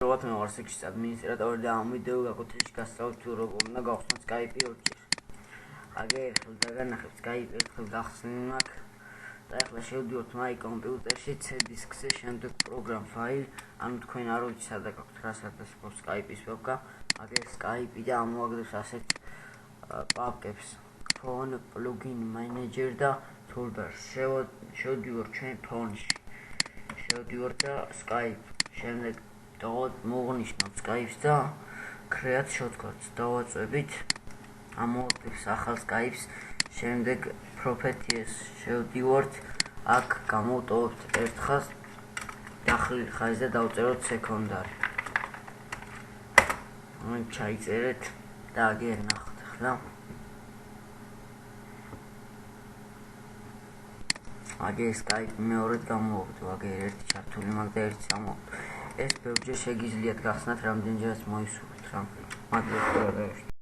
What my work administrator და ამ ვიდეო გაკეთებაში გასწავლთ თუ როგორ უნდა გავხსნათ Skype ორჯერ. აგერ ხელდა განახებ Skype ერთხელ გახსნილ მაქვს და ახლა შევდივართ my კომპიუტერში C-disk-ზე შემდეგ program file, ანუ თქვენ არ ვიცით სადა გაქვთ რასაც Skype-ის ვებკა, აგერ Skype და ამოაგდებს ასეთ პაპკებს phone plugin manager და toolbars. შევდივართ ჩვენ phone-ში. შევდივართ და Skype შემდეგ მოღნიშნავთ Skype-ს და create shortcuts დავაწვევით ამოაგდებს ახალ Skype-ს, შემდეგ properties შევდივართ, აქ გამოვტოვებთ ერთხელ დახილ ხაზზე დავწეროთ secondary. ჩაიწერეთ და აგერ ნახოთ ახლა. აგერ Skype მეორედ გამოვაგდო, აგერ ერთი ჩართული მაქვს და ერთი წამოვაგდო. ეს ბევრჯერ შეგიძლიათ გახსნათ, რამდენჯერაც მოისურვებთ რა. მადლობა.